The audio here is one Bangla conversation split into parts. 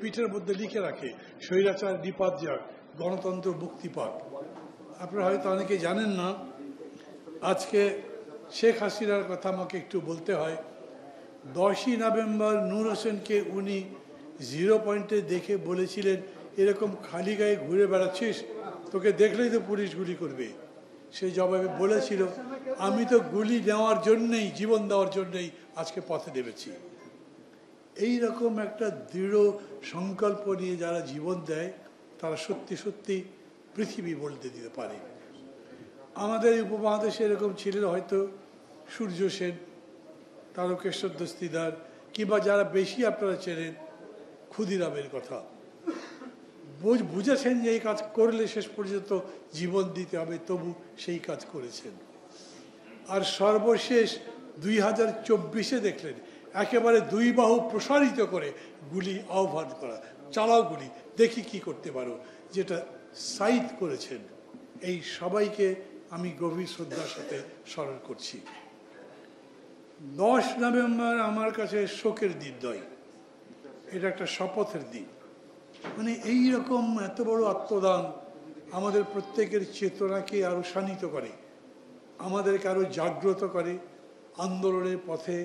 পিঠের মধ্যে লিখে রাখে স্বৈরাচার নিপাত যাক, গণতন্ত্র মুক্তি পাক। আপনারা হয়তো অনেকে জানেন না, আজকে শেখ হাসিনার কথা আমাকে একটু বলতে হয়। 10ই নভেম্বর নূর হোসেনকে উনি 0 পয়েন্টে দেখে বলেছিলেন, এরকম খালি গায়ে ঘুরে বেড়াচ্ছিস, তোকে দেখলেই তো পুলিশ গুলি করবে। সে জবাবে বলেছিল, আমি তো গুলি নেওয়ার জন্যেই, জীবন দেওয়ার জন্যই আজকে পথে নেমেছি। এই রকম একটা দৃঢ় সংকল্প নিয়ে যারা জীবন দেয়, তারা সত্যি সত্যি পৃথিবী বলতে দিতে পারে। আমাদের উপমহাদেশে এরকম ছিলেন হয়তো সূর্য সেন, তারকেশ্বর দস্তিদার, কিংবা যারা বেশি আপনারা চেনেন ক্ষুদিরামের কথা। বুঝেছেন যে এই কাজ করলে শেষ পর্যন্ত জীবন দিতে হবে, তবু সেই কাজ করেছেন। আর সর্বশেষ 2024-এ দেখলেন একেবারে 2 বাহু প্রসারিত করে গুলি আহ্বান করা, চালাও গুলি, দেখি কি করতে পারো, যেটা সাইদ করেছেন। এই সবাইকে আমি গভীর শ্রদ্ধার সাথে স্মরণ করছি। 10 নভেম্বর আমার কাছে শোকের দিন নয়, এটা একটা শপথের দিন। মানে এইরকম এত বড় আত্মদান আমাদের প্রত্যেকের চেতনাকে আরো শানিত করে, আমাদেরকে আরো জাগ্রত করে, আন্দোলনের পথে,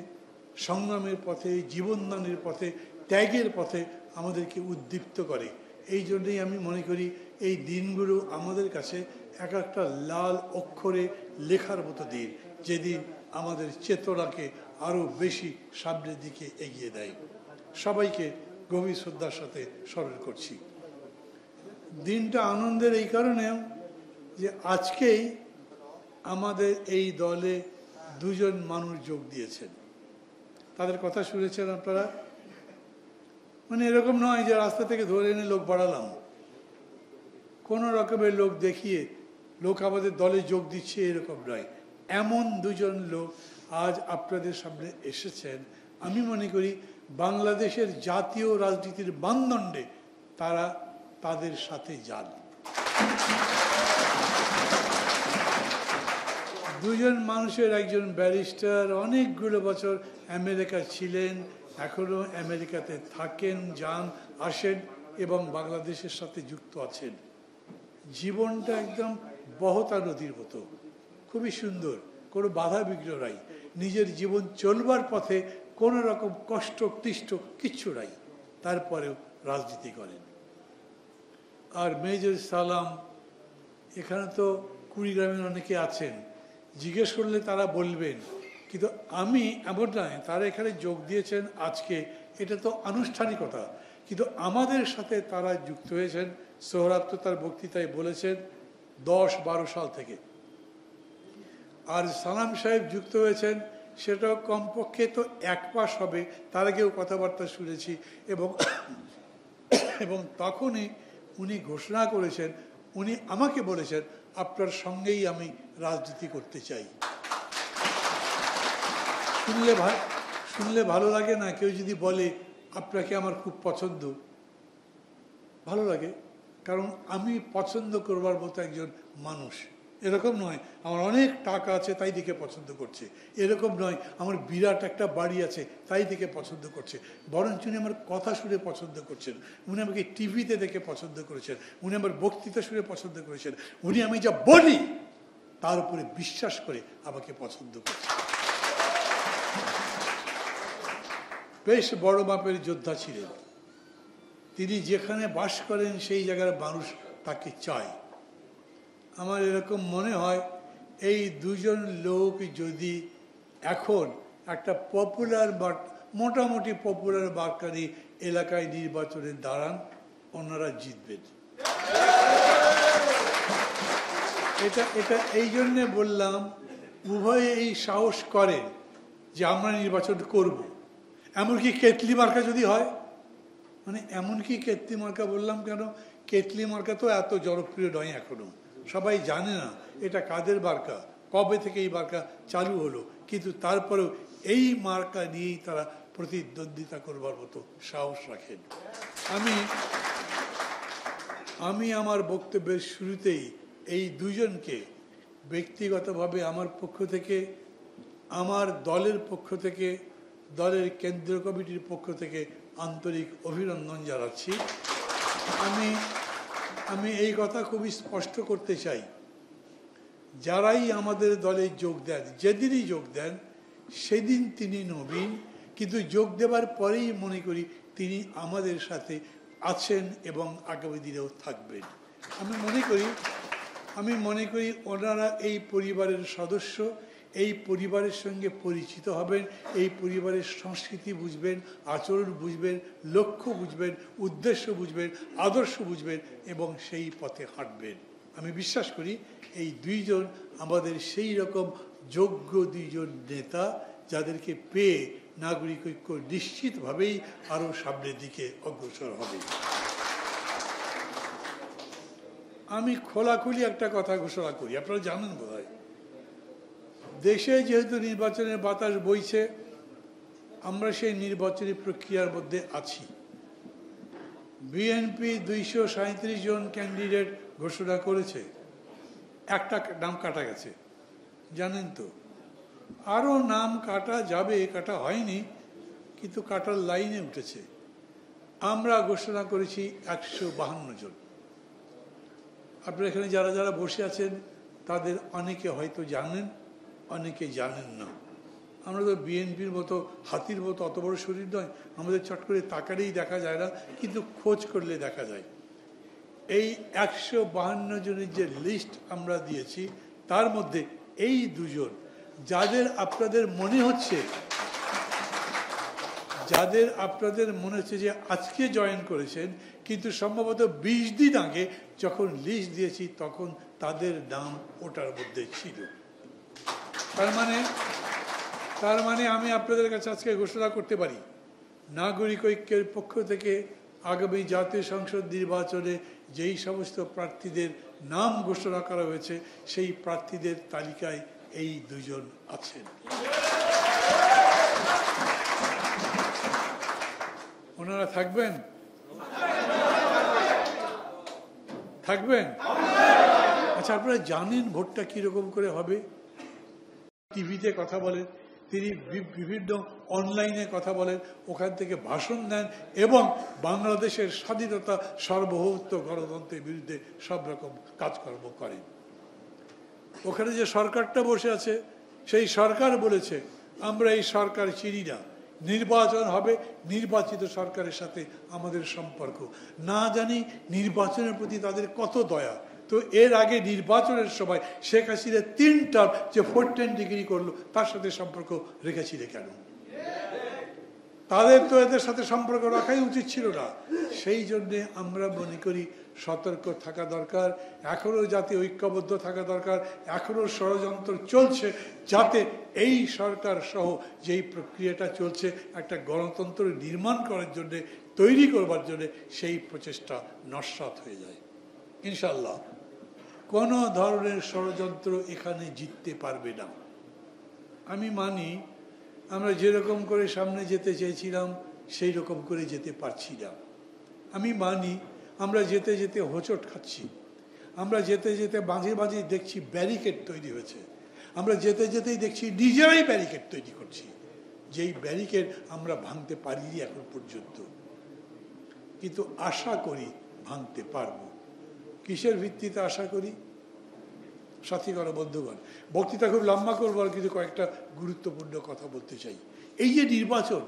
সংগ্রামের পথে, জীবনদানের পথে, ত্যাগের পথে আমাদেরকে উদ্দীপ্ত করে। এই জন্যই আমি মনে করি এই দিনগুলো আমাদের কাছে এক একটা লাল অক্ষরে লেখার মতো দিন, যেদিন আমাদের চেতনাকে আরো বেশি সামনের দিকে এগিয়ে দেয়। সবাইকে গভীর শ্রদ্ধার সাথে স্মরণ করছি। দিনটা আনন্দের এই কারণে যে আজকেই আমাদের এই দলে 2 জন মানুষ যোগ দিয়েছেন। তাদের কথা শুনেছেন আপনারা। মানে এরকম নয় যে রাস্তা থেকে ধরে এনে লোক বাড়ালাম, কোনো রকমের লোক দেখিয়ে লোক আমাদের দলে যোগ দিচ্ছে এরকম নয়। এমন 2 জন লোক আজ আপনাদের সামনে এসেছেন। আমি মনে করি বাংলাদেশের জাতীয় রাজনীতির মানদণ্ডে তারা তাদের সাথে যান। 2 জন মানুষের, একজন ব্যারিস্টার, অনেকগুলো বছর আমেরিকা ছিলেন, এখনো আমেরিকাতে থাকেন, যান, আসেন এবং বাংলাদেশের সাথে যুক্ত আছেন। জীবনটা একদম বহতা নদীর মতো, খুবই সুন্দর, কোনো বাধা বিঘ্ন নাই। নিজের জীবন চলবার পথে কোনো রকম কষ্ট ক্লিষ্ট কিচ্ছু নাই, তারপরেও রাজনীতি করেন। আর মেজর সালাম, এখানে তো কুড়িগ্রামের অনেকে আছেন, জিজ্ঞেস করলে তারা বলবেন, কিন্তু আমি এমন নয়, তারা এখানে যোগ দিয়েছেন আজকে, এটা তো আনুষ্ঠানিকতা, কিন্তু আমাদের সাথে তারা যুক্ত হয়েছেন। সোহরাব তো তার বক্তৃতায় বলেছেন 10-12 সাল থেকে। আর সালাম সাহেব যুক্ত হয়েছেন, সেটাও কমপক্ষে তো 1 মাস হবে, তার আগেও কথাবার্তা শুনেছি। এবং তখনই উনি ঘোষণা করেছেন, উনি আমাকে বলেছেন, আপনার সঙ্গেই আমি রাজনীতি করতে চাই। শুনলে ভালো লাগে না? কেউ যদি বলে আপনাকে আমার খুব পছন্দ, ভালো লাগে, কারণ আমি পছন্দ করবার মতো একজন মানুষ। এরকম নয় আমার অনেক টাকা আছে তাই দেখে পছন্দ করছে, এরকম নয় আমার বিরাট একটা বাড়ি আছে তাই দেখে পছন্দ করছে, বরঞ্চ উনি আমার কথা শুনে পছন্দ করছেন, উনি আমাকে টিভিতে দেখে পছন্দ করেছেন, উনি আমার বক্তৃতা শুনে পছন্দ করেছেন, উনি আমি যা বলি তার উপরে বিশ্বাস করে আমাকে পছন্দ করছেন। বেশ বড় মাপের যোদ্ধা ছিলেন তিনি, যেখানে বাস করেন সেই জায়গার মানুষ তাকে চায়। আমার এরকম মনে হয় এই 2 জন লোক যদি এখন একটা পপুলার বা মোটামুটি পপুলার বার্কারি এলাকায় নির্বাচনে দাঁড়ান, ওনারা জিতবেন। এটা এই জন্যে বললাম, উভয়ে এই সাহস করেন যে আমরা নির্বাচন করব। এমনকি কেতলি মার্কা যদি হয়, মানে এমনকি কেতলি মার্কা বললাম কেন, কেতলি মার্কা তো এত জনপ্রিয় নয় এখনো, সবাই জানে না এটা কাদের মার্কা, কবে থেকে এই মার্কা চালু হলো, কিন্তু তারপরেও এই মার্কা নিয়েই তারা প্রতিদ্বন্দ্বিতা করবার মতো সাহস রাখেন। আমি আমার বক্তব্যের শুরুতেই এই 2 জনকে ব্যক্তিগতভাবে আমার পক্ষ থেকে, আমার দলের পক্ষ থেকে, দলের কেন্দ্রীয় কমিটির পক্ষ থেকে আন্তরিক অভিনন্দন জানাচ্ছি। আমি এই কথা খুবই স্পষ্ট করতে চাই, যারাই আমাদের দলে যোগ দেন, যেদিনই যোগ দেন সেদিন তিনি নবীন, কিন্তু যোগ দেওয়ার পরেই মনে করি তিনি আমাদের সাথে আছেন এবং আগামী দিনেও থাকবেন। আমি মনে করি ওনারা এই পরিবারের সদস্য, এই পরিবারের সঙ্গে পরিচিত হবেন, এই পরিবারের সংস্কৃতি বুঝবেন, আচরণ বুঝবেন, লক্ষ্য বুঝবেন, উদ্দেশ্য বুঝবেন, আদর্শ বুঝবেন এবং সেই পথে হাঁটবেন। আমি বিশ্বাস করি এই দুইজন আমাদের সেই রকম যোগ্য দুইজন নেতা, যাদেরকে পেয়ে নাগরিক ঐক্য নিশ্চিতভাবেই আরও সামনের দিকে অগ্রসর হবে। আমি খোলাখুলি একটা কথা ঘোষণা করি, আপনারা জানেন বোধহয়, দেশে যেহেতু নির্বাচনের বাতাস বইছে, আমরা সেই নির্বাচনী প্রক্রিয়ার মধ্যে আছি। বিএনপি 237 জন ক্যান্ডিডেট ঘোষণা করেছে, একটা নাম কাটা গেছে, জানেন তো। আরও নাম কাটা যাবে, কাটা হয়নি, কিন্তু কাটার লাইনে উঠেছে। আমরা ঘোষণা করেছি 152 জন। আপনারা এখানে যারা যারা বসে আছেন তাদের অনেকে হয়তো জানেন, অনেকে জানেন না। আমরা তো বিএনপির মতো হাতির মতো অত বড় শরীর নয়, আমাদের চট করে তাকালেই দেখা যায় না, কিন্তু খোঁজ করলে দেখা যায়। এই 152 জনের যে লিস্ট আমরা দিয়েছি, তার মধ্যে এই দুজন, যাদের আপনাদের মনে হচ্ছে যে আজকে জয়েন করেছেন, কিন্তু সম্ভবত 20 দিন আগে যখন লিস্ট দিয়েছি তখন তাদের নাম ওটার মধ্যে ছিল। তার মানে আমি আপনাদের কাছে আজকে ঘোষণা করতে পারি, নাগরিক ঐক্যের পক্ষ থেকে আগামী জাতীয় সংসদ নির্বাচনে যেই সমস্ত প্রার্থীদের নাম ঘোষণা করা হয়েছে, সেই প্রার্থীদের তালিকায় এই দুজন আছেন। ওনারা থাকবেন? আচ্ছা, আপনারা জানেন ভোটটা কিরকম করে হবে? টিভিতে কথা বলেন, তিনি বিভিন্ন অনলাইনে কথা বলেন, ওখান থেকে ভাষণ দেন এবং বাংলাদেশের স্বাধীনতা, সার্বভৌমত্ব, গণতন্ত্রের বিরুদ্ধে সব রকম কাজকর্ম করেন। ওখানে যে সরকারটা বসে আছে, সেই সরকার বলেছে আমরা এই সরকার চিনি না, নির্বাচন হবে, নির্বাচিত সরকারের সাথে আমাদের সম্পর্ক। না জানি নির্বাচনের প্রতি তাদের কত দয়া। তো এর আগে নির্বাচনের সময় শেখ হাসিনা 3 টার্ম যে 410 ডিগ্রি করলো, তার সাথে সম্পর্ক রেখেছিল কেন? তাদের তো এদের সাথে সম্পর্ক রাখাই উচিত ছিল না। সেই জন্যে আমরা মনে করি সতর্ক থাকা দরকার, এখনও জাতি ঐক্যবদ্ধ থাকা দরকার। এখনও ষড়যন্ত্র চলছে যাতে এই সরকার সহ যেই প্রক্রিয়াটা চলছে একটা গণতন্ত্র নির্মাণ করার জন্যে, তৈরি করবার জন্যে, সেই প্রচেষ্টা নস্যাৎ হয়ে যায়। ইনশাল্লাহ কোনো ধরনের ষড়যন্ত্র এখানে জিততে পারবে না। আমি মানি আমরা যেরকম করে সামনে যেতে চেয়েছিলাম সেই রকম করে যেতে পারছি না। আমি মানি আমরা যেতে যেতে হোঁচট খাচ্ছি, আমরা যেতে যেতে মাঝে মাঝে দেখছি ব্যারিকেড তৈরি হয়েছে, আমরা যেতে যেতেই দেখছি নিজেরাই ব্যারিকেড তৈরি করছি, যেই ব্যারিকেড আমরা ভাঙতে পারিনি এখন পর্যন্ত, কিন্তু আশা করি ভাঙতে পারবো। কিসের ভিত্তিতে আশা করি? সাথীগণ, বন্ধুগণ, বক্তৃতা খুব লম্বা করবো, কিন্তু কয়েকটা গুরুত্বপূর্ণ কথা বলতে চাই। এই যে নির্বাচন,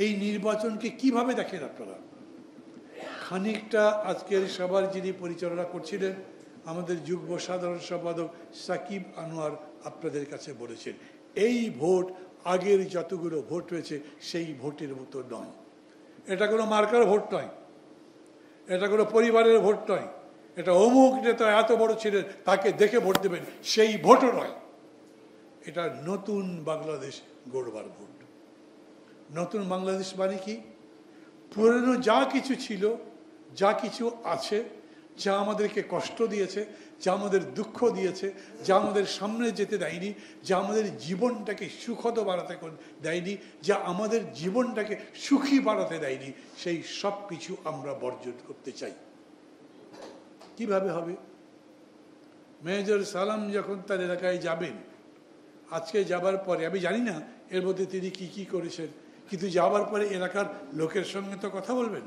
এই নির্বাচনকে কিভাবে দেখেন আপনারা? খানিকটা আজকের সবার যিনি পরিচালনা করছিলেন, আমাদের যুগ্ম সাধারণ সম্পাদক সাকিব আনোয়ার আপনাদের কাছে বলেছেন, এই ভোট আগের যতগুলো ভোট হয়েছে সেই ভোটের মতো নয়। এটা কোনো মার্কার ভোট নয়, এটা কোনো পরিবারের ভোট নয়, এটা অমুক নেতা এত বড় ছিলেন তাকে দেখে ভোট দেবেন সেই ভোটও নয়। এটা নতুন বাংলাদেশ গড়বার ভোট। নতুন বাংলাদেশ মানে কি? পুরনো যা কিছু ছিল, যা কিছু আছে, যা আমাদেরকে কষ্ট দিয়েছে, যা আমাদের দুঃখ দিয়েছে, যা আমাদের সামনে যেতে দেয়নি, যা আমাদের জীবনটাকে সুখদ বানাতে দেয়নি, যা আমাদের জীবনটাকে সুখী বানাতে দেয়নি, সেই সব কিছু আমরা বর্জন করতে চাই। কিভাবে হবে? মেজর সালাম যখন তার এলাকায় যাবেন, আজকে যাবার পরে আমি জানি না এর মধ্যে তিনি কি কি করেছেন, কিন্তু যাওয়ার পরে এলাকার লোকের সঙ্গে তো কথা বলবেন,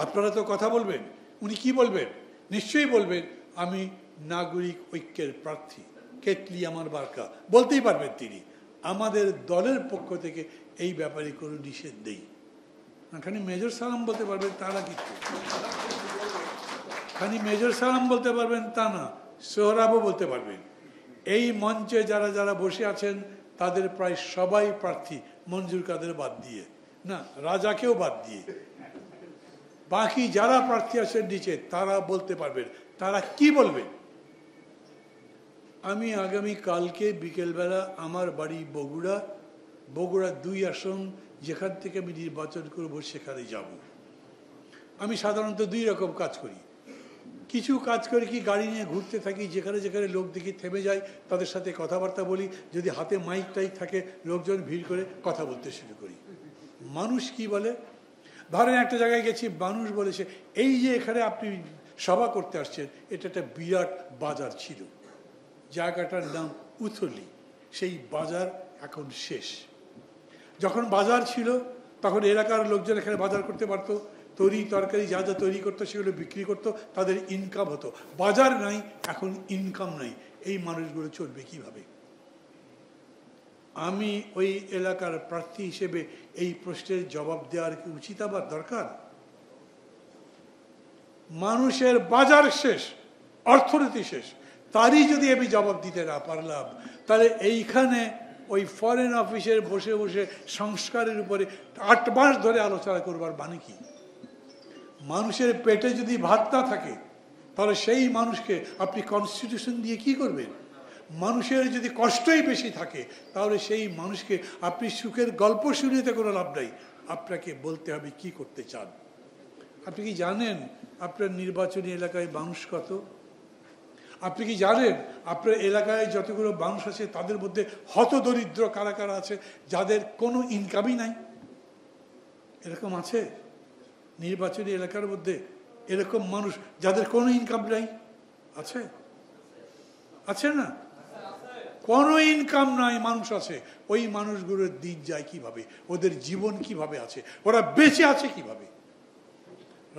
আপনারা তো কথা বলবেন। উনি কি বলবেন? নিশ্চয়ই বলবেন আমি নাগরিক ঐক্যের প্রার্থী, কেতলি আমার বার্কা, বলতেই পারবেন তিনি। আমাদের দলের পক্ষ থেকে এই ব্যাপারে কোনো নিষেধ নেই। খানি মেজর সালাম বলতে পারবেন তা না, কিন্তু খানি মেজর সালাম বলতে পারবেন তা না, সোহরাবও বলতে পারবেন। এই মঞ্চে যারা যারা বসে আছেন তাদের প্রায় সবাই প্রার্থী, মঞ্জুর কাদের বাদ দিয়ে, না রাজাকেও বাদ দিয়ে। বাকি যারা প্রার্থী আছেন নিচে তারা বলতে পারবেন। তারা কি বলবেন? আমি আগামী কালকে বিকেলবেলা আমার বাড়ি বগুড়া 2 আসন যেখান থেকে আমি নির্বাচন করব সেখানে যাব। আমি সাধারণত 2 রকম কাজ করি। কিছু কাজ করে কি গাড়ি নিয়ে ঘুরতে থাকি, যেখানে যেখানে লোক দেখি থেমে যায়, তাদের সাথে কথাবার্তা বলি। যদি হাতে মাইক টাইক থাকে লোকজন ভিড় করে কথা বলতে শুরু করি। মানুষ কি বলে, ধরেন একটা জায়গায় গেছি, মানুষ বলেছে এই যে এখানে আপনি সভা করতে আসছেন এটা একটা বিরাট বাজার ছিল, জায়গাটার নাম উথলি, সেই বাজার এখন শেষ। যখন বাজার ছিল তখন এলাকার লোকজন এখানে বাজার করতে পারতো, তরি তরকারি যা যা তৈরি করতো সেগুলো বিক্রি করতো, তাদের ইনকাম হতো। বাজার নাই, এখন ইনকাম নাই, এই মানুষগুলো চলবে কিভাবে? আমি ওই এলাকার প্রার্থী হিসেবে এই প্রশ্নের জবাব দেওয়ার কি উচিত আবার দরকার? মানুষের বাজার শেষ, অর্থনীতি শেষ, তারই যদি আমি জবাব দিতে না পারলাম, তাহলে এইখানে ওই ফরেন অফিসের বসে বসে সংস্কারের উপরে 8 মাস ধরে আলোচনা করবার মানে কি? মানুষের পেটে যদি ভাত না থাকে তাহলে সেই মানুষকে আপনি কনস্টিটিউশন দিয়ে কি করবেন? মানুষের যদি কষ্টই বেশি থাকে তাহলে সেই মানুষকে আপনি সুখের গল্প শুনিতে কোনো লাভ নাই। আপনাকে বলতে হবে কি করতে চান। আপনি কি জানেন আপনার নির্বাচনী এলাকায় মানুষ কত? আপনি কি জানেন আপনার এলাকায় যতগুলো মানুষ আছে তাদের মধ্যে হতদরিদ্র কারা কারা আছে, যাদের কোনো ইনকামই নাই? এরকম আছে নির্বাচনী এলাকার মধ্যে? এরকম মানুষ যাদের কোনো ইনকাম নাই আছে? আছে না? কোনো ইনকাম নাই মানুষ আছে। ওই মানুষগুলোর দিন যায় কিভাবে? ওদের জীবন কিভাবে আছে? ওরা বেঁচে আছে কিভাবে?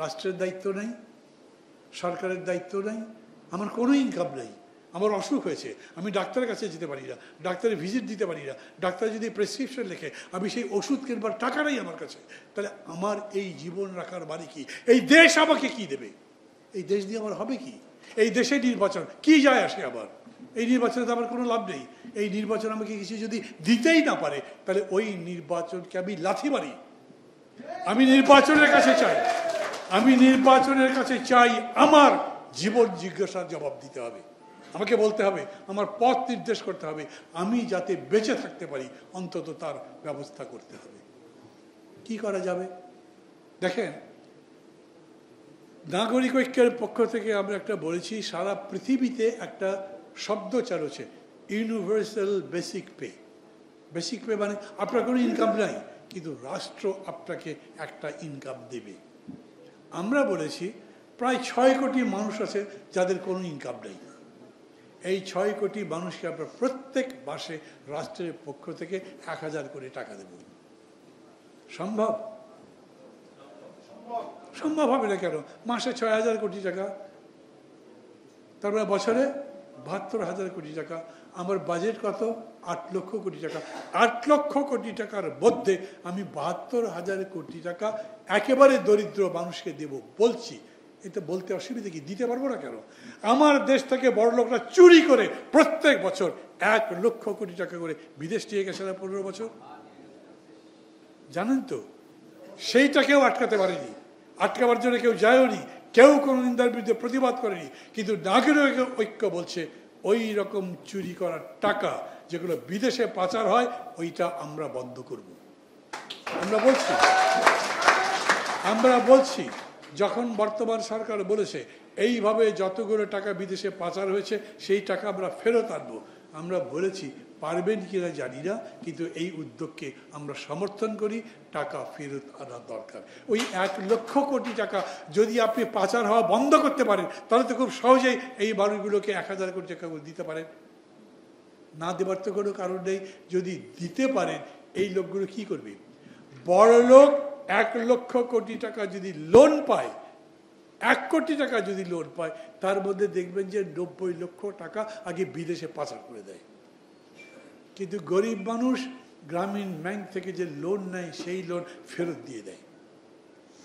রাষ্ট্রের দায়িত্ব নেই, সরকারের দায়িত্ব নেই, আমার কোনো ইনকাম নেই, আমার অসুখ হয়েছে, আমি ডাক্তারের কাছে যেতে পারি না, ডাক্তারের ভিজিট দিতে পারি না, ডাক্তার যদি প্রেসক্রিপশন লেখে আমি সেই ওষুধ কিনবার টাকা নেই আমার কাছে, তাহলে আমার এই জীবন রাখার বাড়ি কি? এই দেশ আমাকে কি দেবে? এই দেশ দিয়ে আমার হবে কি? এই দেশে নির্বাচন কি যায় আসে আবার? এই নির্বাচনে তো আমার কোনো লাভ নেই। এই নির্বাচন আমাকে কিছু যদি দিতেই না পারে তাহলে ওই নির্বাচনকে আমি লাথি মারি। আমি নির্বাচনের কাছে চাই, আমি নির্বাচনের কাছে চাই আমার জীবন জিজ্ঞাসার জবাব দিতে হবে, আমাকে বলতে হবে, আমার পথ নির্দেশ করতে হবে, আমি যাতে বেঁচে থাকতে পারি অন্তত তার ব্যবস্থা করতে হবে। কি করা যাবে? দেখেন, নাগরিক ঐক্যের পক্ষ থেকে আমরা একটা বলেছি, সারা পৃথিবীতে একটা শব্দ চালুছে, universal basic pay. Basic pay মানে আপনার কোনো ইনকাম নাই কিন্তু রাষ্ট্র আপনাকে একটা ইনকাম দেবে। আমরা বলেছি প্রায় 6 কোটি মানুষ আছে যাদের কোনো ইনকাম নেই। এই 6 কোটি মানুষকে আমরা প্রত্যেক মাসে রাষ্ট্রের পক্ষ থেকে 1000 করে টাকা দেব। সম্ভব? সম্ভব হবে না কেন? মাসে 6000 কোটি টাকা, তারপরে বছরে 72,000 কোটি টাকা। আমার বাজেট কত? 8 লক্ষ কোটি টাকা। 8 লক্ষ কোটি টাকার মধ্যে আমি 72,000 কোটি টাকা একেবারে দরিদ্র মানুষকে দেব বলছি। এটা বলতে অসুবিধা কি? দিতে পারবো না কেন? আমার দেশ থেকে বড় লোকরা চুরি করে প্রত্যেক বছর 1 লক্ষ কোটি টাকা করে বিদেশ নিয়ে গেছে না 15 বছর, জানেন তো? সেইটাকেও আটকাতে পারেনি, আটকাবার জন্য কেউ যায়নি, কেউ কোনো নিন্দার বিরুদ্ধে প্রতিবাদ করেনি। কিন্তু নাগরিক ঐক্য বলছে ওই রকম চুরি করার টাকা যেগুলো বিদেশে পাচার হয় ওইটা আমরা বন্ধ করব। আমরা বলছি যখন বর্তমান সরকার বলেছে এইভাবে যতগুলো টাকা বিদেশে পাচার হয়েছে সেই টাকা আমরা ফেরত আনবো, আমরা বলেছি পারবেন কিনা জানি না, কিন্তু এই উদ্যোগকে আমরা সমর্থন করি। টাকা ফেরত আনা দরকার। ওই 1 লক্ষ কোটি টাকা যদি আপনি পাচার হওয়া বন্ধ করতে পারেন তাহলে তো খুব সহজেই এই বাড়িগুলোকে 1000 কোটি টাকা দিতে পারেন। না দেবার তো কোনো কারণ নেই। যদি দিতে পারেন এই লোকগুলো কি করবে? বড় লোক 1 লক্ষ কোটি টাকা যদি লোন পায়, 1 কোটি টাকা যদি লোন পায়, তার মধ্যে দেখবেন যে 90 লক্ষ টাকা আগে বিদেশে পাচার করে দেয়। কিন্তু গরিব মানুষ গ্রামীণ ব্যাংক থেকে যে লোন নেয় সেই লোন ফেরত দিয়ে দেয়।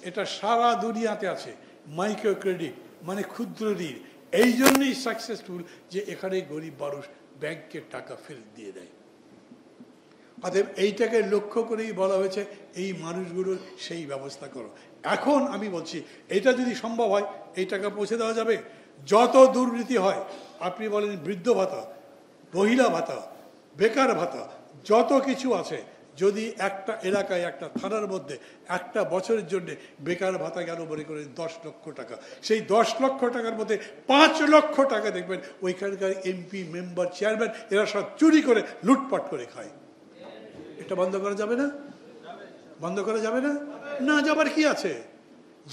এটা সারা দুনিয়াতে আছে। মাইক্রো ক্রেডিট মানে ক্ষুদ্র ঋণ এই জন্যই সাকসেসফুল যে এখানে গরিব মানুষ ব্যাংকে টাকা ফেরত দিয়ে দেয়। অতএব এইটাকে লক্ষ্য করেই বলা হয়েছে এই মানুষগুলোর সেই ব্যবস্থা করো। এখন আমি বলছি এটা যদি সম্ভব হয় এই টাকা পৌঁছে দেওয়া যাবে। যত দুর্নীতি হয়, আপনি বলেন বৃদ্ধ ভাতা, মহিলা ভাতা, বেকার ভাতা, যত কিছু আছে, যদি একটা এলাকায় একটা থানার মধ্যে একটা বছরের জন্য বেকার ভাতা গেল মনে করেন 10 লক্ষ টাকা, সেই 10 লক্ষ টাকার মধ্যে 5 লক্ষ টাকা দেখবেন ওইখানকার এমপি, মেম্বার, চেয়ারম্যান এরা সব চুরি করে লুটপাট করে খায়। এটা বন্ধ করা যাবে না? বন্ধ করা যাবে না? না যাবার কি আছে?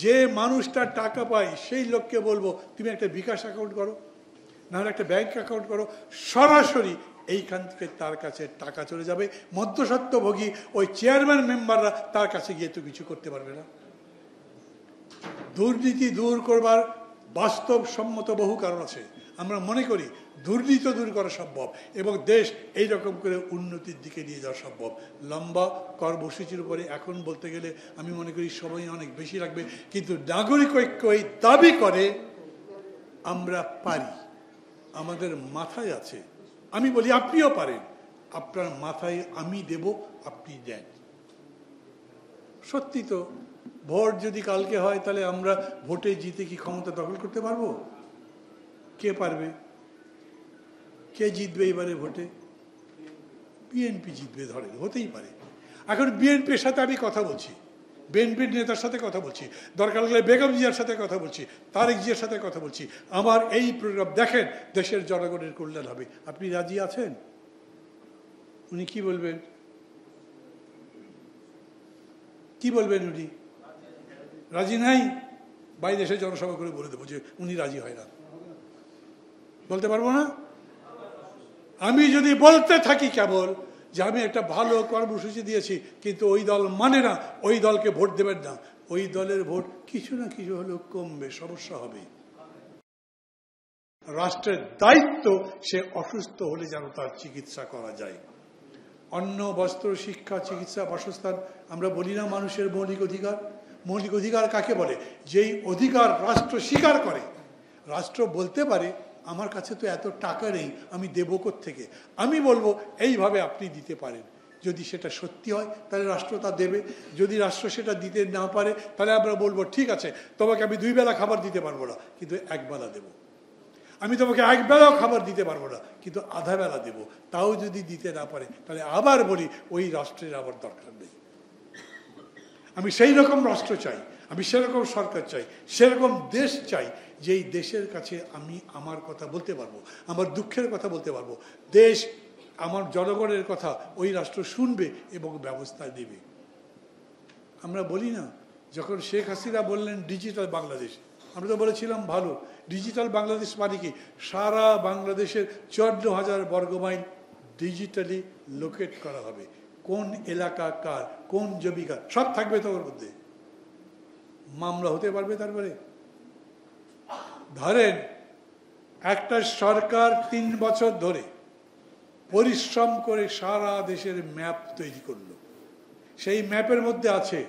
যে মানুষটা টাকা পায় সেই লোককে বলবো তুমি একটা বিকাশ অ্যাকাউন্ট করো, না হলে একটা ব্যাংক অ্যাকাউন্ট করো, সরাসরি এইখান থেকে তার কাছে টাকা চলে যাবে। মধ্যস্বত্বভোগী ওই চেয়ারম্যান মেম্বাররা তার কাছে গিয়ে তো কিছু করতে পারবে না। দুর্নীতি দূর করবার বাস্তবসম্মত বহু কারণ আছে। আমরা মনে করি দুর্নীতি দূর করা সম্ভব এবং দেশ এইরকম করে উন্নতির দিকে নিয়ে যাওয়া সম্ভব। লম্বা কর্মসূচির উপরে এখন বলতে গেলে আমি মনে করি সময় অনেক বেশি লাগবে, কিন্তু নাগরিক ঐক্য এই দাবি করে আমরা পারি, আমাদের মাথায় আছে। আমি বলি আপনিও পারেন, আপনার মাথায় আমি দেব, আপনি দেন। সত্যি তো, ভোট যদি কালকে হয় তাহলে আমরা ভোটে জিতে কি ক্ষমতা দখল করতে পারবো? কে পারবে? কে জিতবে এবারে ভোটে? বিএনপি জিতবে ধরেন, হতেই পারে। এখন বিএনপির সাথে আমি কথা বলছি, বিএনপির নেতার সাথে কথা বলছি, দরকার হলে বেগম জিয়ার সাথে কথা বলছি, তারেক জিয়ার সাথে কথা বলছি, আমার এই প্রোগ্রাম দেখেন, দেশের জনগণের কল্যাণ হবে। আপনি রাজি আছেন? উনি কি বলবেন? কি বলবেন উনি? রাজি নাই? বাইরে এসে জনসভা করে বলে দেবো যে উনি রাজি হয় না। বলতে পারবো না? আমি যদি বলতে থাকি কেবল যে আমি একটা ভালো কর্মসূচি দিয়েছি কিন্তু ওই দল মানে না, ওই দলকে ভোট দেবেন না, ওই দলের ভোট কিছু না কিছু হলেও কমবে, সমস্যা হবে। রাষ্ট্রের দায়িত্ব সে অসুস্থ হলে যেন তার চিকিৎসা করা যায়। অন্ন, বস্ত্র, শিক্ষা, চিকিৎসা, বাসস্থান আমরা বলি না মানুষের মৌলিক অধিকার? মৌলিক অধিকার কাকে বলে? যেই অধিকার রাষ্ট্র স্বীকার করে। রাষ্ট্র বলতে পারে আমার কাছে তো এত টাকা নেই, আমি দেব কোত্থেকে? আমি বলবো এইভাবে আপনি দিতে পারেন। যদি সেটা সত্যি হয় তাহলে রাষ্ট্র তা দেবে। যদি রাষ্ট্র সেটা দিতে না পারে তাহলে আমরা বলবো ঠিক আছে, তোমাকে আমি 2 বেলা খাবার দিতে পারবো না, কিন্তু 1 বেলা দেবো। আমি তোমাকে 1 বেলাও খাবার দিতে পারবো না, কিন্তু আধা বেলা দেবো। তাও যদি দিতে না পারে তাহলে আবার বলি ওই রাষ্ট্রের আবার দরকার নেই। আমি সেই রকম রাষ্ট্র চাই, আমি সেরকম সরকার চাই, সেরকম দেশ চাই যেই দেশের কাছে আমি আমার কথা বলতে পারবো, আমার দুঃখের কথা বলতে পারবো। দেশ আমার জনগণের কথা ওই রাষ্ট্র শুনবে এবং ব্যবস্থা নেবে। আমরা বলি না, যখন শেখ হাসিনা বললেন ডিজিটাল বাংলাদেশ, আমরা তো বলেছিলাম ভালো। ডিজিটাল বাংলাদেশ মানে কি? সারা বাংলাদেশের 54,000 বর্গমাইল ডিজিটালি লোকেট করা হবে। কোন এলাকা কার, কোন জমি কার, সব থাকবে তো ওর মধ্যে। মামলা হতে পারবে। তারপরে ধরেন একটা সরকার 3 বছর ধরে পরিশ্রম করে সারা দেশের ম্যাপ তৈরি করলো। সেই ম্যাপের মধ্যে আছে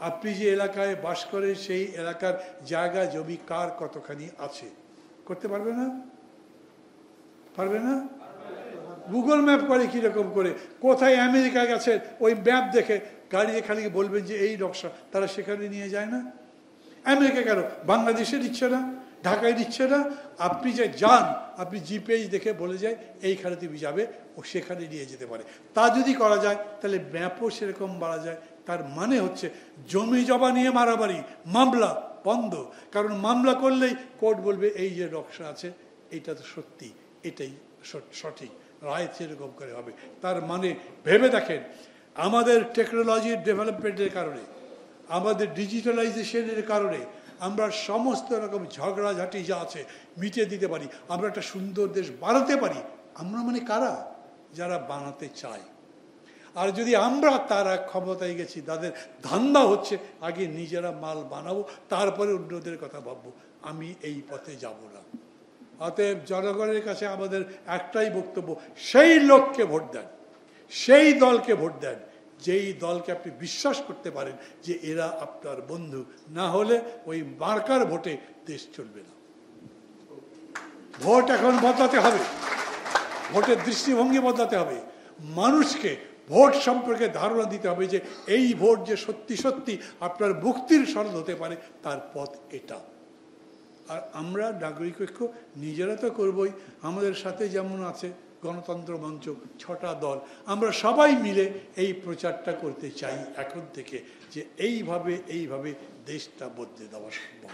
আপনি যে এলাকায় বাস করেন সেই এলাকার জায়গা জমি কার কতখানি আছে। করতে পারবে না? পারবে না? গুগল ম্যাপ করে কিরকম করে, কোথায় আমেরিকা গেছে ওই ম্যাপ দেখে গাড়ি খালি বলবেন যে এই নকশা, তারা সেখানে নিয়ে যায় না। আমেরিকা কেন, বাংলাদেশে দিচ্ছে না, ঢাকায় দিচ্ছে না? আপনি যে যান, আপনি জিপিএস দেখে বলে যায় এইখানে তুমি যাবে, ও সেখানে নিয়ে যেতে পারে। তা যদি করা যায় তাহলে ম্যাপও সেরকম বাড়া যায়। তার মানে হচ্ছে জমি জমা নিয়ে মারামারি, মামলা বন্ধ। কারণ মামলা করলেই কোর্ট বলবে এই যে নকশা আছে এইটা তো সত্যি, এটাই সঠিক, রায় সেরকম করে হবে। তার মানে ভেবে দেখেন, আমাদের টেকনোলজির ডেভেলপমেন্টের কারণে, আমাদের ডিজিটালাইজেশনের কারণে আমরা সমস্ত রকম ঝগড়াঝাটি যা আছে মিটিয়ে দিতে পারি। আমরা একটা সুন্দর দেশ বানাতে পারি। আমরা মানে কারা? যারা বানাতে চায়। আর যদি আমরা তারা ক্ষমতায় গেছি, তাদের ধান্দা হচ্ছে আগে নিজেরা মাল বানাবো, তারপরে অন্যদের কথা ভাববো, আমি এই পথে যাব না। অতএব জনগণের কাছে আমাদের একটাই বক্তব্য, সেই লোককে ভোট দেন, সেই দলকে ভোট দেন যেই দলকে আপনি বিশ্বাস করতে পারেন যে এরা আপনার বন্ধু। না হলে ওই মার্কার ভোটে দেশ চলবে না। ভোট এখন বদলাতে হবে, ভোটের দৃষ্টিভঙ্গি বদলাতে হবে, মানুষকে ভোট সম্পর্কে ধারণা দিতে হবে যে এই ভোট যে সত্যি সত্যি আপনার মুক্তির সনদ হতে পারে, তার পথ এটা। আর আমরা নাগরিক ঐক্য নিজেরা তো করবই, আমাদের সাথে যেমন আছে গণতন্ত্র মঞ্চ, 6টা দল, আমরা সবাই মিলে এই প্রচারটা করতে চাই এখন থেকে যে এইভাবে দেশটা বদলে দেওয়া সম্ভব।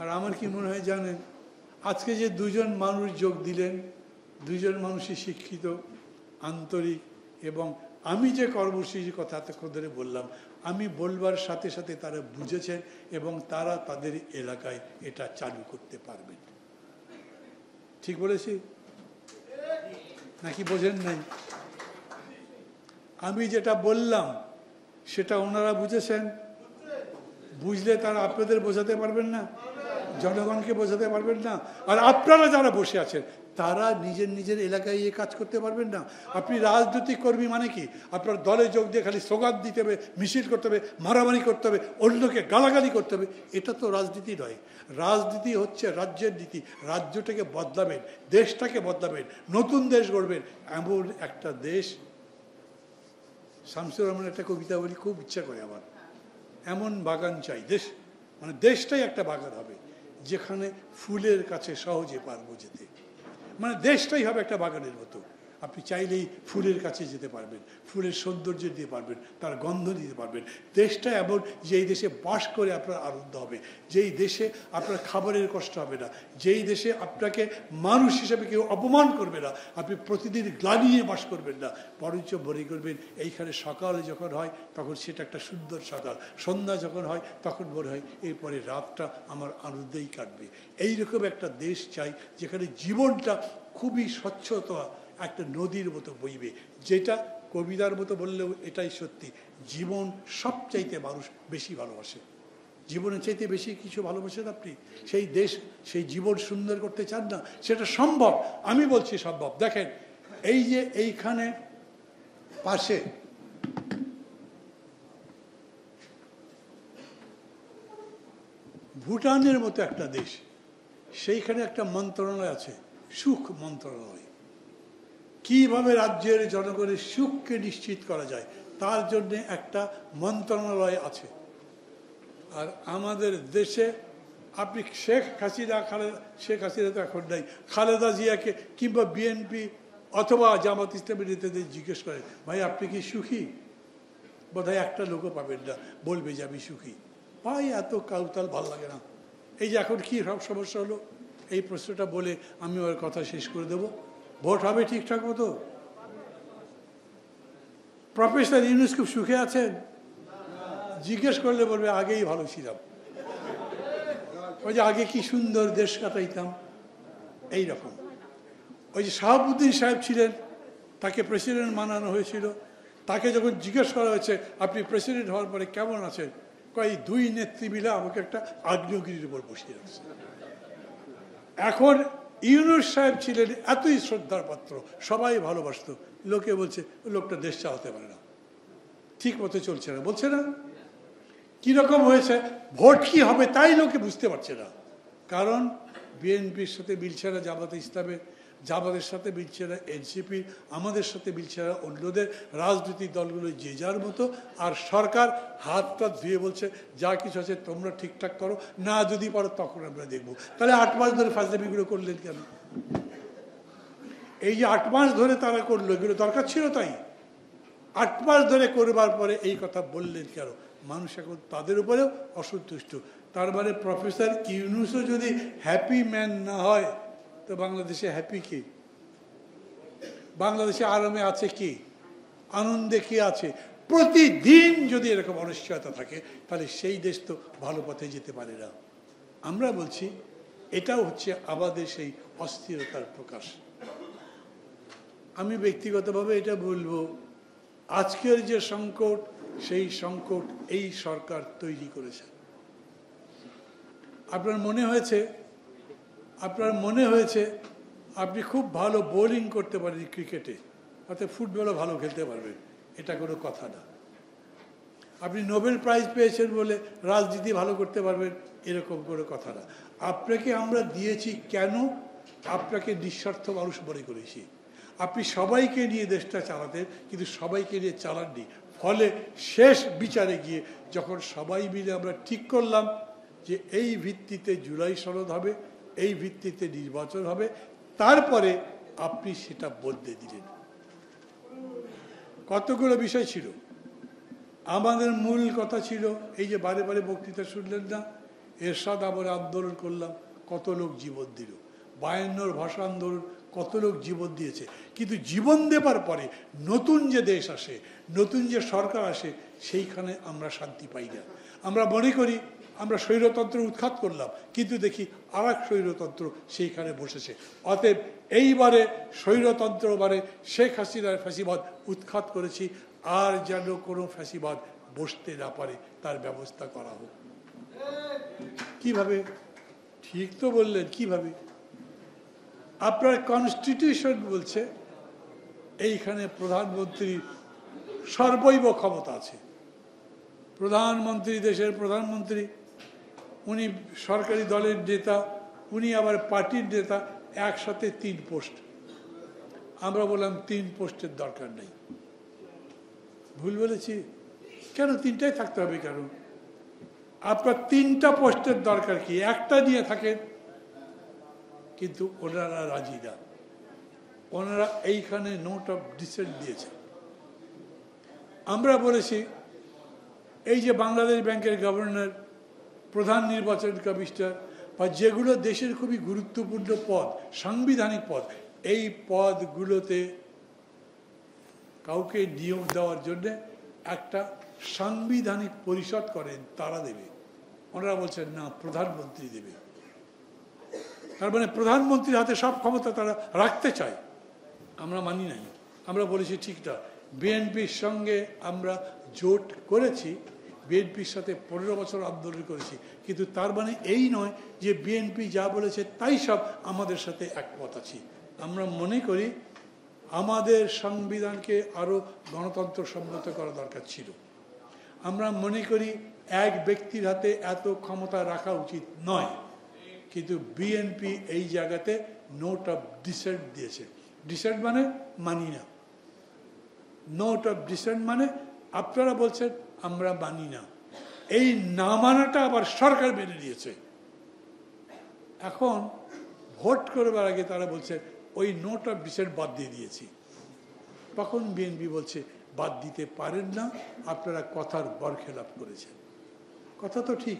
আর আমার কি মনে হয় জানেন, আজকে যে দুজন মানুষ যোগ দিলেন, দুজন মানুষই শিক্ষিত, আন্তরিক, এবং আমি যে কর্মসূচির কথা এতক্ষণ ধরে বললাম, আমি বলবার সাথে সাথে তারা বুঝেছেন এবং তারা তাদের এলাকায় এটা চালু করতে পারবেন। ঠিক বলেছি নাকি বোঝেন নাই? আমি যেটা বললাম সেটা ওনারা বুঝেছেন, বুঝলে তারা আপনাদের বোঝাতে পারবেন না, জনগণকে বোঝাতে পারবেন না। আর আপনারা যারা বসে আছেন তারা নিজের এলাকায় গিয়ে কাজ করতে পারবেন না। আপনি রাজনৈতিক কর্মী মানে কি? আপনার দলে যোগ দিয়ে খালি স্লোগান দিতে হবে, মিছিল করতে হবে, মারামারি করতে হবে, অন্যকে গালাগালি করতে হবে, এটা তো রাজনীতি নয়। রাজনীতি হচ্ছে রাজ্যের নীতি। রাজ্যটাকে বদলাবেন, দেশটাকে বদলাবেন, নতুন দেশ গড়বেন, এমন একটা দেশ। শামসুর রহমানের একটা কবিতা বলি, খুব ইচ্ছা করে আমার, এমন বাগান চাই দেশ, মানে দেশটাই একটা বাগান হবে যেখানে ফুলের কাছে সহজে পারবো যেতে। মানে দেশটাই হবে একটা বাগানের মতো, আপনি চাইলেই ফুলের কাছে যেতে পারবেন, ফুলের সৌন্দর্য দিতে পারবেন, তার গন্ধ দিতে পারবেন। দেশটা এমন যেই দেশে বাস করে আপনার আনন্দ হবে, যেই দেশে আপনার খাবারের কষ্ট হবে না, যেই দেশে আপনাকে মানুষ হিসেবে কেউ অপমান করবে না, আপনি প্রতিদিন গ্লানি নিয়ে বাস করবেন না, বরঞ্চ মনে করবেন এইখানে সকাল যখন হয় তখন সেটা একটা সুন্দর সকাল, সন্ধ্যা যখন হয় তখন মনে হয় এরপরে রাতটা আমার আনন্দেই কাটবে। এইরকম একটা দেশ চাই যেখানে জীবনটা খুবই স্বচ্ছতা একটা নদীর মতো বইবে, যেটা কবিতার মতো বললেও এটাই সত্যি। জীবন সবচাইতে মানুষ বেশি ভালোবাসে, জীবনের চাইতে বেশি কিছু ভালোবাসেন আপনি? সেই দেশ, সেই জীবন সুন্দর করতে চান না? সেটা সম্ভব, আমি বলছি সম্ভব। দেখেন, এই যে এইখানে পাশে ভুটানের মতো একটা দেশ, সেইখানে একটা মন্ত্রণালয় আছে, সুখ মন্ত্রণালয়। কিভাবে রাজ্যের জনগণের সুখকে নিশ্চিত করা যায় তার জন্য একটা মন্ত্রণালয় আছে। আর আমাদের দেশে আপনি শেখ হাসিনা তো এখন নাই, খালেদা জিয়াকে কিংবা বিএনপি অথবা জামাত ইসলামের নেতাদের জিজ্ঞেস করেন, ভাই আপনি কি সুখী? বোধহয় একটা লোকও পাবেন না বলবে যে আমি সুখী। ভাই এত কাউতাল ভাল লাগে না। এই যে এখন কি সব সমস্যা হলো, এই প্রশ্নটা বলে আমি ওর কথা শেষ করে দেব। ভোট হবে ঠিকঠাক মতো? প্রফেসর ইউনূস খুব সুখে আছেন? জিজ্ঞেস করলে বলবে আগেই ভালো ছিলাম, ওই যে আগে কি সুন্দর দেশ কাটাইতাম। এইরকম ওই যে শাহাবুদ্দিন সাহেব ছিলেন, তাকে প্রেসিডেন্ট বানানো হয়েছিল, তাকে যখন জিজ্ঞেস করা হয়েছে আপনি প্রেসিডেন্ট হওয়ার পরে কেমন আছেন, কয় দুই নেত্রী মিলে আমাকে একটা আগ্নেয়গিরির উপর বসিয়ে রাখছে। এখন ইউনূস সাহেব ছিলেন এতই শ্রদ্ধার পাত্র, সবাই ভালোবাসত, লোকে বলছে লোকটা দেশ চালাতে পারে না, ঠিক মতো চলছে না, বলছে না? কিরকম হয়েছে? ভোট কি হবে তাই লোকে বুঝতে পারছে না। কারণ বিএনপির সাথে মিলছে না জামাতে ইসলামের, জামাতের সাথে মিলছে না এনসিপি, আমাদের সাথে মিলছে না অন্যদের, রাজনৈতিক দলগুলো যে যার মতো। আর সরকার হাতটা ধুয়ে বলছে যা কিছু আছে তোমরা ঠিকঠাক করো, না যদি পারো তখন আমরা দেখবো। তাহলে 8 মাস ধরে ফাজলামিগুলো করলেন কেন? এই যে 8 মাস ধরে তারা করলো, এগুলো দরকার ছিল তাই? 8 মাস ধরে করবার পরে এই কথা বললেন কেন? মানুষ এখন তাদের উপরেও অসন্তুষ্ট। তার মানে প্রফেসর ইউনূসও যদি হ্যাপি ম্যান না হয় তো বাংলাদেশে হ্যাপি কি? বাংলাদেশে আরামে আছে কি? আনন্দে কি আছে? প্রতিদিন যদি এরকম অনিশ্চয়তা থাকে তাহলে সেই দেশ তো ভালো পথে যেতে পারে না। আমরা বলছি এটাও হচ্ছে আমাদের সেই অস্থিরতার প্রকাশ। আমি ব্যক্তিগতভাবে এটা বলবো, আজকের যে সংকট, সেই সংকট এই সরকার তৈরি করেছে। আপনার মনে হয়েছে আপনি খুব ভালো বোলিং করতে পারেন ক্রিকেটে, অর্থাৎ ফুটবলও ভালো খেলতে পারবেন, এটা কোনো কথা না। আপনি নোবেল প্রাইজ পেয়েছেন বলে রাজনীতি ভালো করতে পারবেন, এরকম কোনো কথা না। আপনাকে আমরা দিয়েছি কেন? আপনাকে নিঃস্বার্থ মানুষ মনে করেছি। আপনি সবাইকে নিয়ে দেশটা চালাতেন, কিন্তু সবাইকে নিয়ে চালাননি। ফলে শেষ বিচারে গিয়ে যখন সবাই মিলে আমরা ঠিক করলাম যে এই ভিত্তিতে জুলাই সনদ হবে, এই ভিত্তিতে নির্বাচন হবে, তারপরে আপনি সেটা বদলে দিলেন। কতগুলো বিষয় ছিল। আমাদের মূল কথা ছিল, এই যে বারে বারে বক্তৃতা শুনলেন না, এরশাদ আমরা আন্দোলন করলাম, কত লোক জীবন দিল। 52 ভাষা আন্দোলন, কত লোক জীবন দিয়েছে। কিন্তু জীবন দেবার পরে নতুন যে দেশ আসে, নতুন যে সরকার আসে, সেইখানে আমরা শান্তি পাই না। আমরা মনে করি আমরা স্বৈরতন্ত্র উৎখাত করলাম, কিন্তু দেখি আর এক স্বৈরতন্ত্র সেইখানে বসেছে। অতএব এইবারে স্বৈরতন্ত্র মানে শেখ হাসিনার ফ্যাসিবাদ উৎখাত করেছি, আর যেন কোনো ফ্যাসিবাদ বসতে না পারে তার ব্যবস্থা করা হোক। কিভাবে? ঠিক তো বললেন, কিভাবে? আপনার কনস্টিটিউশন বলছে এইখানে প্রধানমন্ত্রীর সর্বৈব ক্ষমতা আছে। প্রধানমন্ত্রী, দেশের প্রধানমন্ত্রী, উনি সরকারি দলের নেতা, উনি আবার পার্টির নেতা, একসাথে 3 পোস্ট। আমরা বললাম 3 পোস্টের দরকার নেই। ভুল বলেছি? কেন 3টাই থাকতে হবে কেন? আপনার 3টা পোস্টের দরকার কি? একটা নিয়ে থাকেন। কিন্তু ওনারা রাজি না। ওনারা এইখানে নোট অফ ডিসেন্ট দিয়েছে। আমরা বলেছি এই যে বাংলাদেশ ব্যাংকের গভর্নর, প্রধান নির্বাচন কমিশনার, বা যেগুলো দেশের খুবই গুরুত্বপূর্ণ পদ, সাংবিধানিক পদ, এই পদগুলোতে কাউকে নিয়োগ দেওয়ার জন্য একটা সাংবিধানিক পরিষদ করেন, তারা দেবে। ওনারা বলছেন না, প্রধানমন্ত্রী দেবে। তার মানে প্রধানমন্ত্রীর হাতে সব ক্ষমতা তারা রাখতে চায়। আমরা মানি নাই। আমরা বলেছি ঠিক না। বিএনপির সঙ্গে আমরা জোট করেছি, বিএনপির সাথে 15 বছর আন্দোলন করেছি, কিন্তু তার মানে এই নয় যে বিএনপি যা বলেছে তাই সব আমাদের সাথে একমত আছি। আমরা মনে করি আমাদের সংবিধানকে আরও গণতন্ত্র সম্মত করা দরকার ছিল। আমরা মনে করি এক ব্যক্তির হাতে এত ক্ষমতা রাখা উচিত নয়, কিন্তু বিএনপি এই জায়গাতে নোট অফ ডিসেন্ট দিয়েছে। ডিসেন্ট মানে মানি না। নোট অফ ডিসেন্ট মানে আপনারা বলছেন আমরা মানি না। এই না মানাটা আবার সরকার মেনে নিয়েছে। এখন ভোট করবার আগে তারা বলছে ওই নোট অফ ডিসেন্ট বাদ দিয়ে দিয়েছি। তখন বিএনপি বলছে বাদ দিতে পারেন না, আপনারা কথার বরখেলাপ করেছেন। কথা তো ঠিক,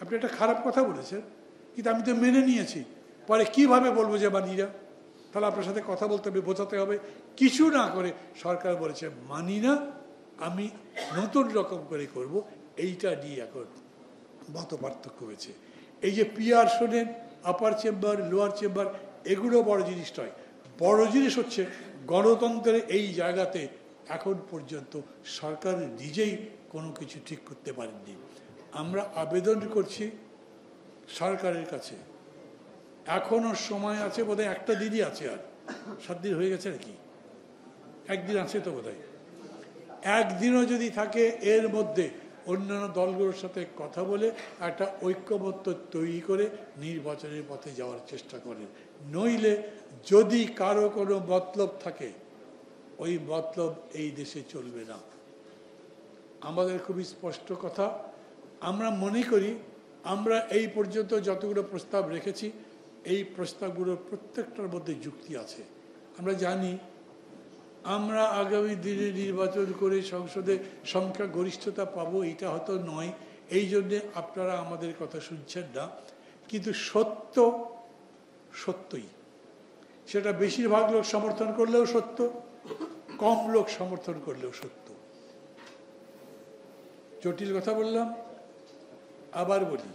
আপনি একটা খারাপ কথা বলেছেন, কিন্তু আমি তো মেনে নিয়েছি। পরে কিভাবে বলবো যে মানি না? তাহলে আপনার সাথে কথা বলতে হবে, বোঝাতে হবে। কিছু না করে সরকার বলেছে মানি না, আমি নতুন রকম করে করব। এইটা নিয়ে এখন মত পার্থক্য হয়েছে। এই যে পিআর শোনেন, আপার চেম্বার, লোয়ার চেম্বার, এগুলো বড় জিনিস নয়। বড় জিনিস হচ্ছে গণতন্ত্রের এই জায়গাতে এখন পর্যন্ত সরকার নিজেই কোনো কিছু ঠিক করতে পারেননি। আমরা আবেদন করছি সরকারের কাছে, এখনো সময় আছে, বোধহয় একটা দিনই আছে, আর 7 দিন হয়ে গেছে নাকি? একদিন আছে তো বোধহয়। একদিনও যদি থাকে, এর মধ্যে অন্যান্য দলগুলোর সাথে কথা বলে একটা ঐক্যমত্য তৈরি করে নির্বাচনের পথে যাওয়ার চেষ্টা করেন। নইলে যদি কারো কোনো মতলব থাকে, ওই মতলব এই দেশে চলবে না। আমাদের খুবই স্পষ্ট কথা। আমরা মনে করি আমরা এই পর্যন্ত যতগুলো প্রস্তাব রেখেছি, এই প্রস্তাবগুলোর প্রত্যেকটার মধ্যে যুক্তি আছে। আমরা জানি আমরা আগামী দিনে নির্বাচন করে সংসদে সংখ্যা গরিষ্ঠতা পাবো, এটা হয়তো নয়, এই জন্যে আপনারা আমাদের কথা শুনছেন না। কিন্তু সত্য সত্যই, সেটা বেশিরভাগ লোক সমর্থন করলেও সত্য, কম লোক সমর্থন করলেও সত্য। জটিল কথা বললাম, আবার বলি,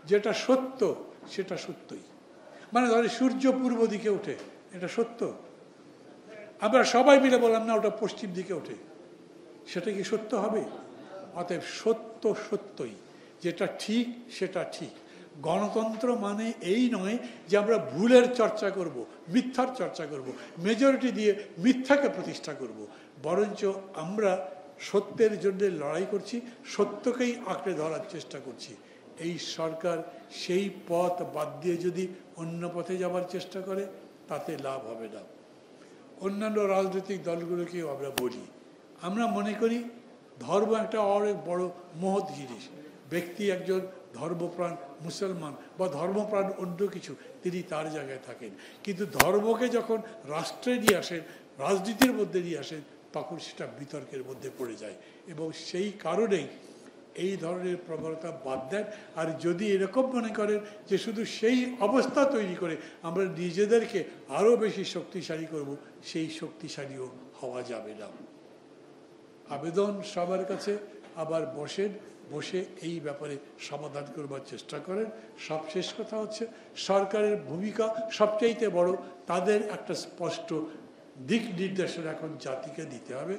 যেটা সত্য সেটা সত্যই। মানে ধরে সূর্য পূর্ব দিকে ওঠে, এটা সত্য। আমরা সবাই মিলে বললাম না ওটা পশ্চিম দিকে ওঠে, সেটা কি সত্য হবে? অতএব সত্য সত্যই, যেটা ঠিক সেটা ঠিক। গণতন্ত্র মানে এই নয় যে আমরা ভুলের চর্চা করব, মিথ্যার চর্চা করব, মেজরিটি দিয়ে মিথ্যাকে প্রতিষ্ঠা করব, বরঞ্চ আমরা সত্যের জন্য লড়াই করছি, সত্যকেই আঁকড়ে ধরার চেষ্টা করছি। এই সরকার সেই পথ বাদ দিয়ে যদি অন্য পথে যাবার চেষ্টা করে তাতে লাভ হবে না। অন্যান্য রাজনৈতিক দলগুলোকেও আমরা বলি, আমরা মনে করি ধর্ম একটা অনেক বড় মহৎ জিনিস। ব্যক্তি একজন ধর্মপ্রাণ মুসলমান বা ধর্মপ্রাণ অন্য কিছু, তিনি তার জায়গায় থাকেন, কিন্তু ধর্মকে যখন রাষ্ট্রে নিয়ে আসেন, রাজনীতির মধ্যে নিয়ে আসেন, তখন সেটা বিতর্কের মধ্যে পড়ে যায়। এবং সেই কারণেই এই ধরনের প্রবণতা বাদ দেন। আর যদি এরকম মনে করেন যে শুধু সেই অবস্থা তৈরি করে আমরা নিজেদেরকে আরও বেশি শক্তিশালী করব, সেই শক্তিশালীও হওয়া যাবে না। আবেদন সবার কাছে, আবার বসে এই ব্যাপারে সমাধান করবার চেষ্টা করেন। সবশেষ কথা হচ্ছে, সরকারের ভূমিকা সবচাইতে বড়, তাদের একটা স্পষ্ট দিক নির্দেশনা এখন জাতিকে দিতে হবে।